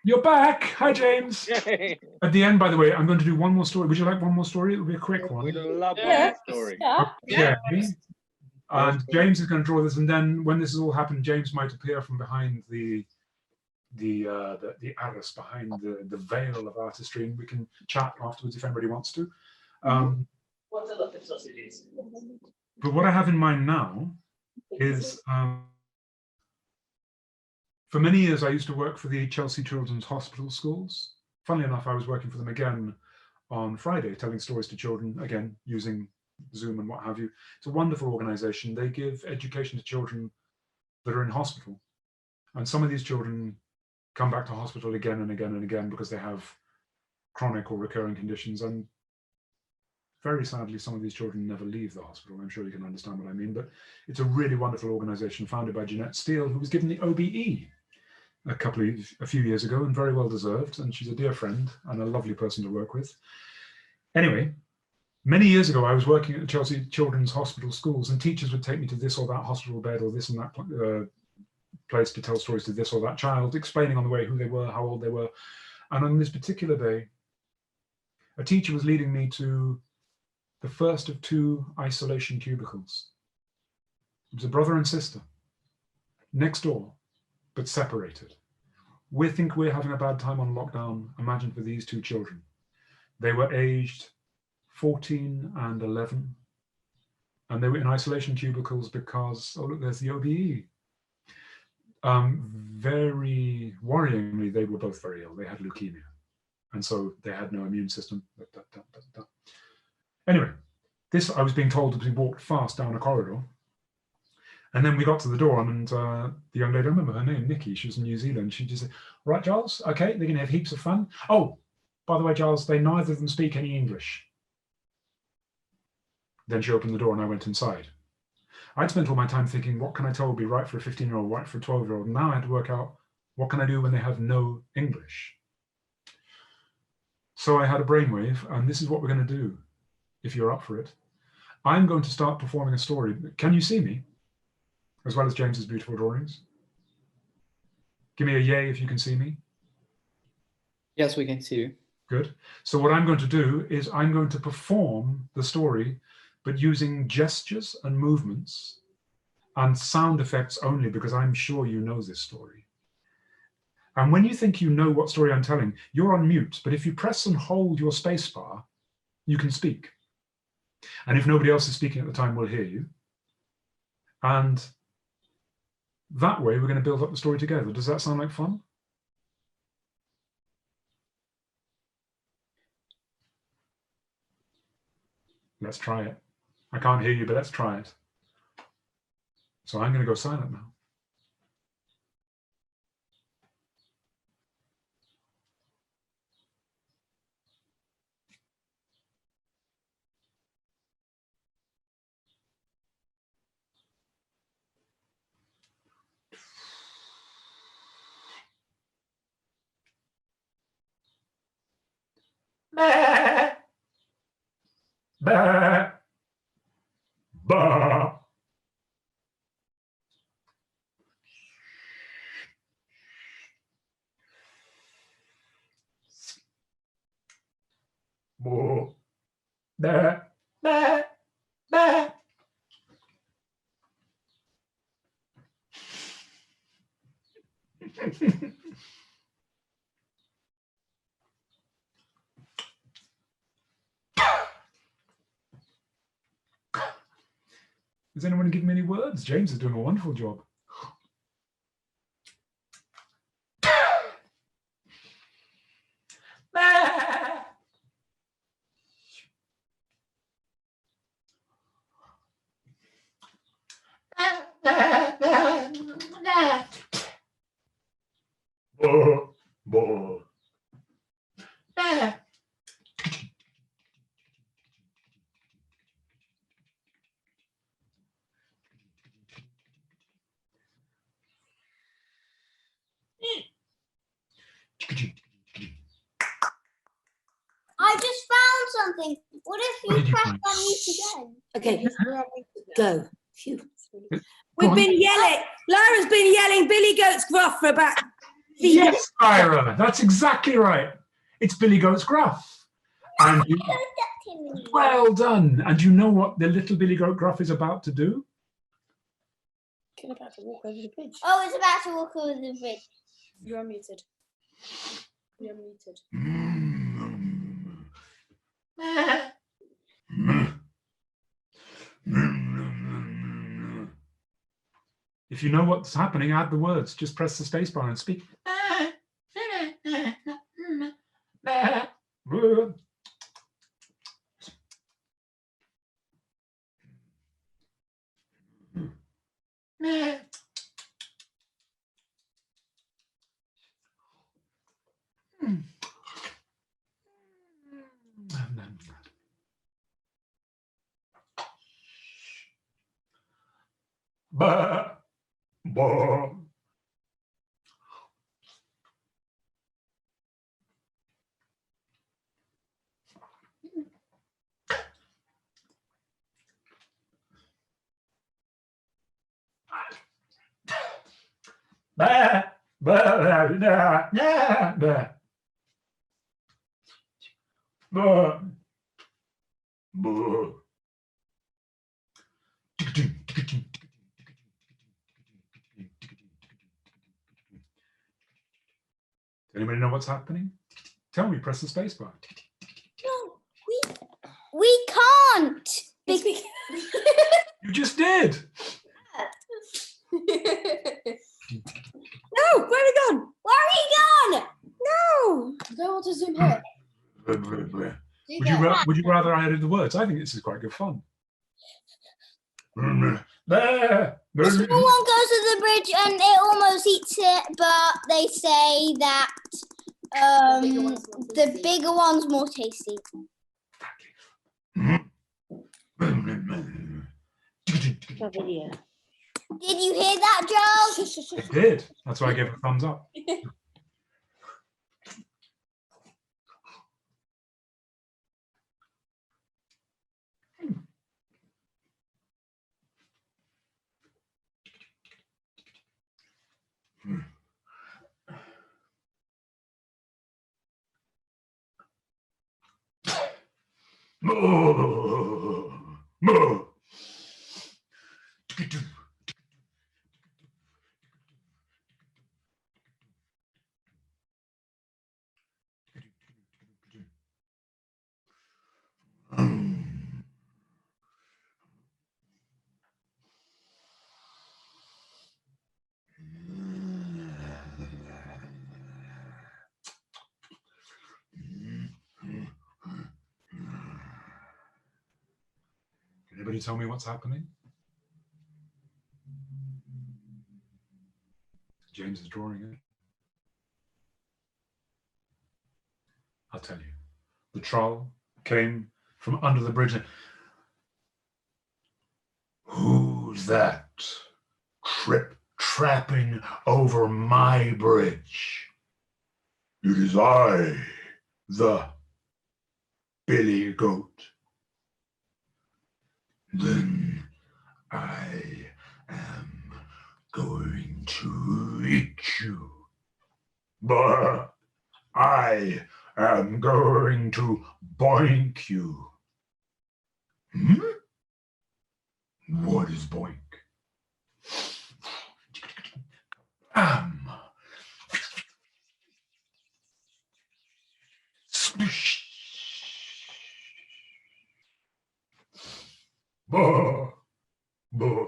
You're back. Hi, James. Yay. At the end, by the way, I'm going to do one more story. Would you like one more story? It will be a quick one. We'd love Yeah. one story. Yeah. Okay. And James is going to draw this, and then when this has all happened, James might appear from behind the arras, behind the veil of artistry, and we can chat afterwards if anybody wants to. What a lot of sausages. But what I have in mind now is, for many years, I used to work for the Chelsea Children's Hospital Schools. Funnily enough, I was working for them again on Friday, telling stories to children, again, using Zoom and what have you. It's a wonderful organization. They give education to children that are in hospital. And some of these children come back to hospital again and again and again because they have chronic or recurring conditions. And very sadly, some of these children never leave the hospital. I'm sure you can understand what I mean, but it's a really wonderful organization founded by Jeanette Steele, who was given the OBE a few years ago, and very well deserved. And she's a dear friend and a lovely person to work with. Anyway, many years ago, I was working at the Chelsea Children's Hospital Schools, and teachers would take me to this or that hospital bed or this and that place to tell stories to this or that child, explaining on the way who they were, how old they were. And on this particular day, a teacher was leading me to the first of 2 isolation cubicles. It was a brother and sister, next door, but separated. We think we're having a bad time on lockdown. Imagine for these 2 children. They were aged 14 and 11, and they were in isolation cubicles because, oh look, there's the OBE. Very worryingly, they were both very ill. They had leukemia, and so they had no immune system. Anyway, this, I was being told to be walked fast down a corridor. And then we got to the door, and the young lady, I remember her name, Nikki, she was in New Zealand. She just said, right, Giles, okay, they're gonna have heaps of fun. Oh, by the way, Giles, they neither of them speak any English. Then she opened the door and I went inside. I'd spent all my time thinking, what can I tell will be right for a 15-year-old, right for a 12-year-old? Now I had to work out, what can I do when they have no English? So I had a brainwave, and this is what we're gonna do, if you're up for it. I'm going to start performing a story. Can you see me? As well as James's beautiful drawings? Give me a yay if you can see me. Yes, we can see you. Good. So what I'm going to do is I'm going to perform the story, but using gestures and movements and sound effects only, because I'm sure you know this story. And when you think you know what story I'm telling, you're on mute, but if you press and hold your space bar, you can speak. And if nobody else is speaking at the time, we'll hear you. And that way, we're going to build up the story together. Does that sound like fun? Let's try it. I can't hear you, but let's try it. So I'm going to go silent now. Bah. Bah. Bah. Bo. Bah. Bah. Bah. Is anyone giving me any words? James is doing a wonderful job. Bo. Bo. something. What if What you did you press find? unmute again? Okay, go. Phew. Go We've on. been yelling. Lyra's been yelling Billy Goat's Gruff for about 3 minutes. Yes, Lyra, that's exactly right. It's Billy Goat's Gruff. And you, well done. And you know what the little Billy Goat Gruff is about to do? You're about to walk over the bridge. Oh, it's about to walk over the bridge. You're unmuted. You're unmuted. If you know what's happening, add the words. Just press the space bar and speak. Ba, ba. Ba, ba, ba, da, da, da. Ba, ba. Anybody know what's happening? Tell me, press the space bar. No, we can't. You just did. No, where are we gone? Where are we gone? No. I don't want to zoom here. Would you rather I added the words? I think this is quite good fun. The small one goes to the bridge and it almost eats it, but they say that the bigger one's more tasty. Video. Did you hear that, Giles? It did. That's why I gave it a thumbs up. Anybody tell me what's happening? James is drawing it. I'll tell you. The troll came from under the bridge. Who's that trapping over my bridge? It is I, the Billy Goat. Then I am going to eat you. But I am going to boink you. What is boink? Splish. Bah. Bah.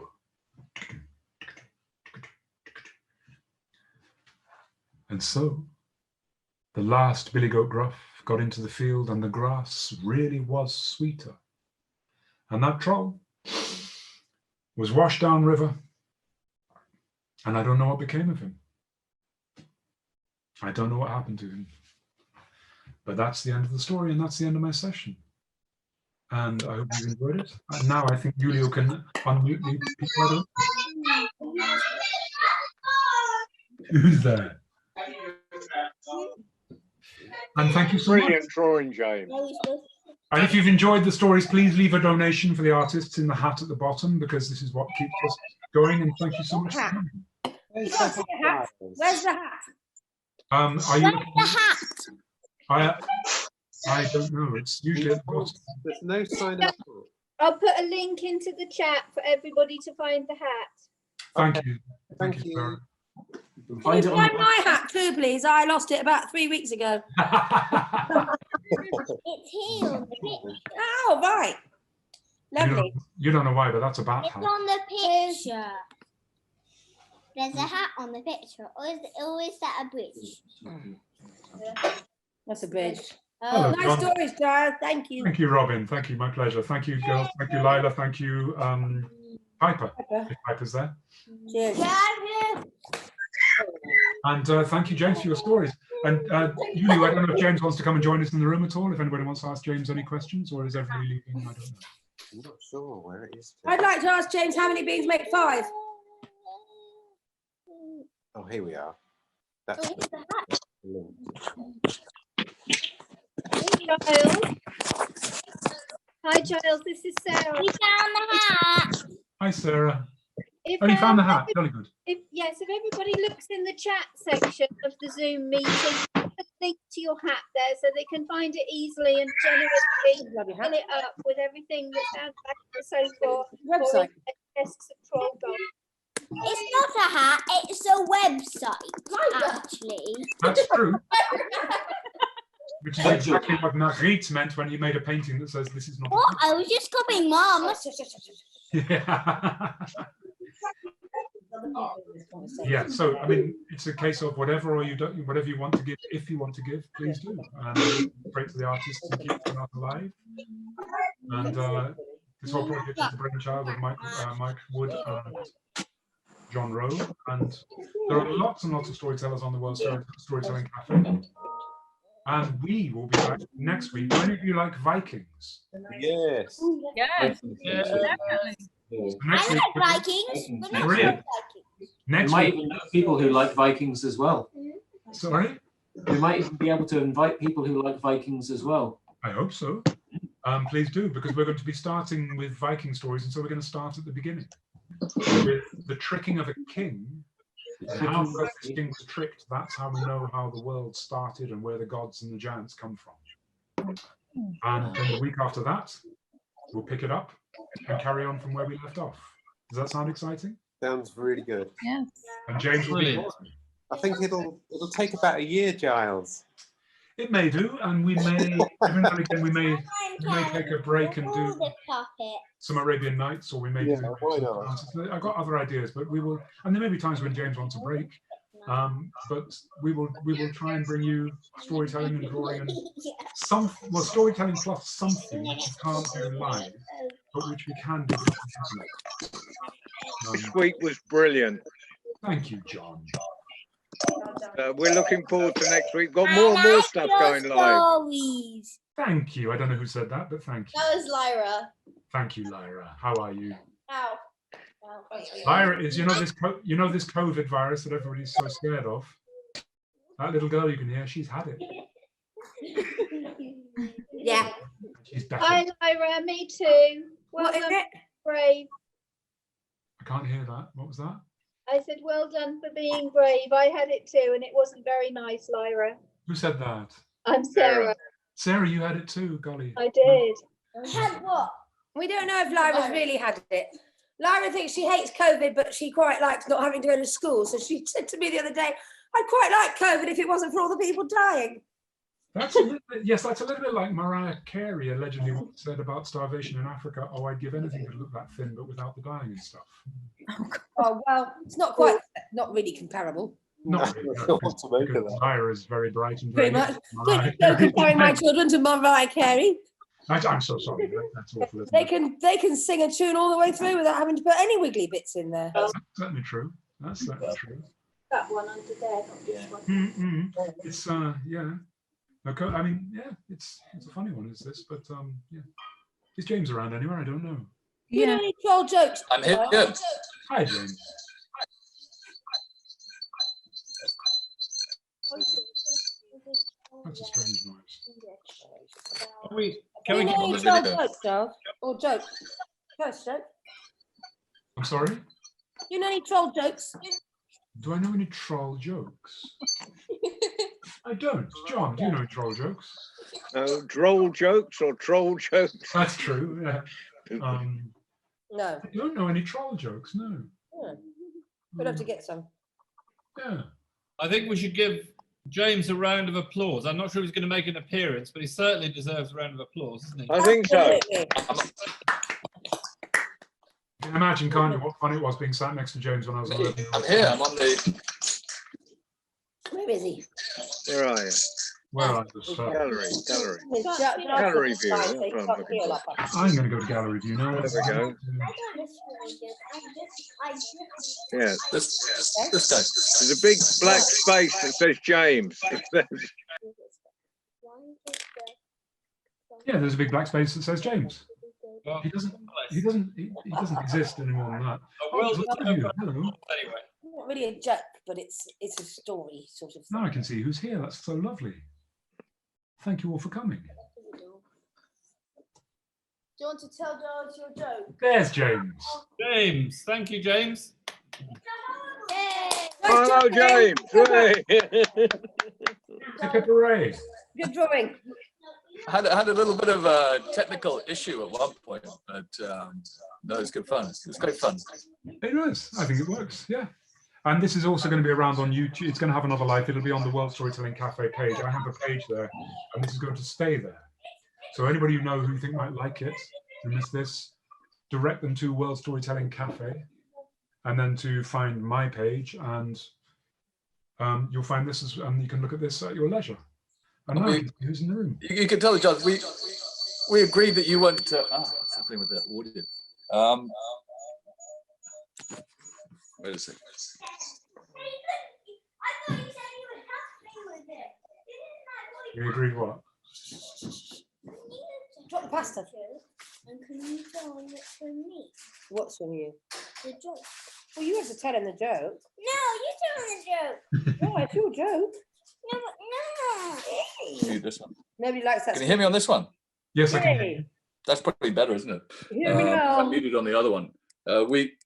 And so, the last Billy Goat Gruff got into the field and the grass really was sweeter. And that troll was washed down river, and I don't know what became of him. I don't know what happened to him. But that's the end of the story, and that's the end of my session. And I hope you enjoyed it. And now I think Julio can unmute the people. Who's that? And thank you so much. Brilliant drawing, James. And if you've enjoyed the stories, please leave a donation for the artists in the hat at the bottom, because this is what keeps us going. And thank you so much. Hat. Where's Where's the hat? Where's the hat? Are you? Where's the hat? I don't know. It's usually at the bottom. There's no sign of I'll put a link into the chat for everybody to find the hat. Thank you. Thank you. Sarah. You can Can you find it find on my hat too, please? I lost it about 3 weeks ago. It's here on the picture. Oh, right. Lovely. You don't know why, but that's a bat It's hat. on the picture. There's a hat on the picture, or is that a bridge? That's a bridge. Hello, Nice John. stories, Giles. Thank you. Thank you, Robin. Thank you. My pleasure. Thank you, girls. Thank you, Lila. Thank you, Piper. If Piper's there. Cheers. And thank you, James, for your stories. And Yuli, I don't know if James wants to come and join us in the room at all. If anybody wants to ask James any questions, or is everybody leaving? I don't know. I'm not sure where it is. I'd like to ask James how many beans make 5. Oh, here we are. That's Where's the hat? Giles. Hi, Giles. This is Sarah. We found the hat. Hi, Sarah. If, Oh, you found the hat. Jolly good. If everybody looks in the chat section of the Zoom meeting, put a link to your hat there so they can find it easily and generously Lovely fill hat. it up with everything that's out back on the sofa Website. or desks of troll gold. It's not a hat, it's a website, actually. That's true. Which is exactly what Margriet meant when he made a painting that says this is not. What? I was just copying Mum. Yeah. Yeah. So I mean, it's a case of whatever, or you don't, whatever you want to give. If you want to give, please do. And pray to the artists and keep them alive. And this whole project is the brainchild of Mike Wood and John Rowe. And there are lots and lots of storytellers on the World Storytelling Cafe. And we will be back next week. Do any of you like Vikings? Yes. Yes, definitely. So next I week, like Vikings, but not Brilliant. Vikings. There next might week, even be people who like Vikings as well. sorry, We might even be able to invite people who like Vikings as well. I hope so. Please do, because we're going to be starting with Viking stories, and so we're going to start at the beginning with the tricking of a king. And how because this king was tricked, that's how we know how the world started and where the gods and the giants come from. And then the week after that, we'll pick it up and carry on from where we left off. Does that sound exciting? Sounds really good. Yes. And James will be Brilliant. I think it'll take about a year, Giles. It may do, and we may every now and again we may take a break and do The puppet. some Arabian Nights, or we may Yeah, do why some not? dances. I've got other ideas, but we will, and there may be times when James wants a break. But we will try and bring you storytelling and drawing and storytelling plus something which we can't do live, but which we can do. This week was brilliant. Thank you, John. We're looking forward to next week. Got more and more stuff going live. Stories. Thank you. I don't know who said that, but thank you. That was Lyra. Thank you, Lyra. How are you? Ow. Lyra is, you know this COVID virus that everybody's so scared of. That little girl you can hear, she's had it. Yeah. She's better. Hi, Lyra. Me too. Well What is done, it? brave. I can't hear that. What was that? I said, well done for being brave. I had it too, and it wasn't very nice, Lyra. Who said that? I'm Sarah. Sarah, you had it too, golly. I did. Had what? We don't know if Lyra's really had it. Lyra thinks she hates COVID, but she quite likes not having to go to school. So she said to me the other day, I'd quite like COVID if it wasn't for all the people dying. That's a little bit, yes, that's a little bit like Mariah Carey allegedly once said about starvation in Africa. Oh, I'd give anything to look that thin, but without the dying and stuff. Oh, well, it's not really comparable. Not really, I don't want to make of that. Mariah is very bright and Pretty very much. Mariah Don't Carey. comparing my children to Mariah Carey. I'm so sorry. That's awful. Isn't They it? can sing a tune all the way through without having to put any wiggly bits in there. That's certainly true. That's certainly true. That one under there, not this one. It's yeah. Okay, I mean, yeah, it's a funny one, is this? But yeah. Is James around anywhere? I don't know. You know any troll jokes? I'm here. Hi, James. That's a strange noise. Can we Do you get know on any the troll video? jokes, Giles? Or jokes? First joke. I'm sorry? Do you know any troll jokes? Do I know any troll jokes? I don't. John, do you know troll jokes? Droll jokes or troll jokes? That's true, yeah. No. I don't know any troll jokes, no. Yeah. We'd have to get some. Yeah. I think we should give James a round of applause. I'm not sure he's going to make an appearance, but he certainly deserves a round of applause, doesn't he? I think so. Absolutely. You can imagine, can't you, what fun it was being sat next to James when I was 11. I'm here. I'm on the Where is he? Where are you? Where are the stuff? Gallery. Gallery view, that's what I'm looking for. I'm going to go to gallery view now. There we go. Yes. this guy. There's a big black space that says James. Yeah, there's a big black space that says James. Well, He doesn't exist anymore than that. well, Oh, hello. anyway, Not really a joke, but it's a story sort of thing. Now I can see who's here. That's so lovely. Thank you all for coming. Do you want to tell Giles your joke? There's James. James, thank you, James. Yay! Hello, James. Hey. Hip hip hooray. Good drawing. I had a little bit of a technical issue at one point, but no, it's good fun. It's great fun. It is. I think it works. Yeah. And this is also going to be around on YouTube. It's going to have another life. It'll be on the World Storytelling Cafe page. I have a page there, and this is going to stay there. So anybody you know who you think might like it, who missed this, direct them to World Storytelling Cafe, and then to find my page, and you'll find this, and you can look at this at your leisure. And now you can see who's in the room. You can tell the judge we agreed that you weren't. What's happening with the audio? Wait a second. You agreed what? Drop the pasta. And can you tell him it's from me? What's from you? The joke. Well, you have to tell him the joke. No, you tell him the joke. No, it's your joke. No, no. Need this one. Nobody likes that. Can you hear me on this one? Yes, I can hear you. That's probably better, isn't it? Hear me now. I'm muted on the other one. We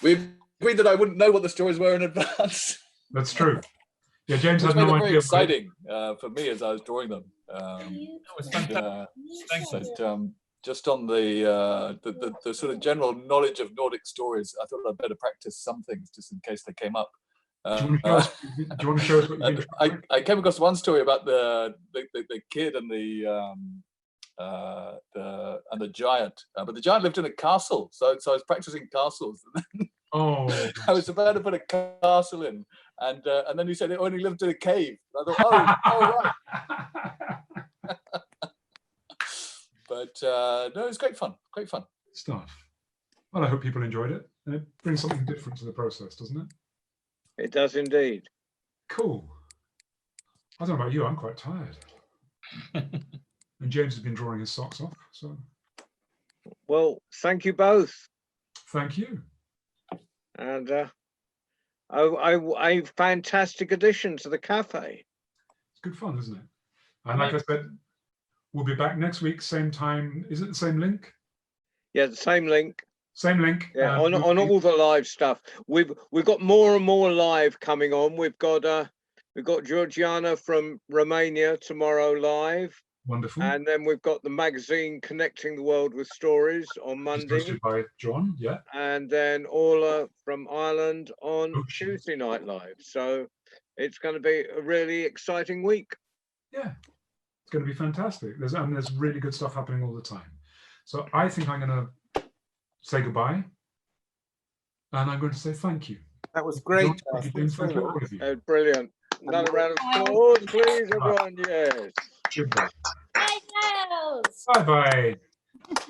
agreed that I wouldn't know what the stories were in advance. That's true. Yeah, James Which had made no it very idea. exciting for me as I was drawing them. You was fantastic. Thanks. But just on the sort of general knowledge of Nordic stories, I thought I'd better practice some things just in case they came up. Do you want to show us what you did? I came across one story about the kid and the giant, but the giant lived in a castle, so I was practicing castles. Oh, I was about to put a castle in, and then he said it only lived in a cave. And I thought, oh right. But no, it was great fun. Great fun. Stuff. Well, I hope people enjoyed it. And it brings something different to the process, doesn't it? It does indeed. Cool. I don't know about you, I'm quite tired. And James has been drawing his socks off, so Well, thank you both. thank you. And a fantastic addition to the cafe. It's good fun, isn't it? And like I said, we'll be back next week, same time. Is it the same link? Yeah, the same link. Same link. Yeah, on all the live stuff. We've got more and more live coming on. We've got Georgiana from Romania tomorrow live. Wonderful. And then we've got the magazine Connecting the World with Stories on Monday. Hosted by John, yeah. And then Orla from Ireland on Tuesday night live. So it's going to be a really exciting week. Yeah, it's going to be fantastic. There's really good stuff happening all the time. So I think I'm going to say goodbye, and I'm going to say thank you. That was great. Thank you, all of you. Brilliant. Another round of applause, please, everyone. Yes. Goodbye. Bye, Giles. Bye-bye.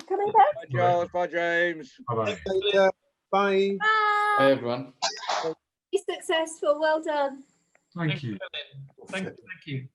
Coming back? Bye, Giles. Bye, James. Bye-bye. Bye. Bye. Hi everyone. Be successful. Well done. Thank you. Thank you.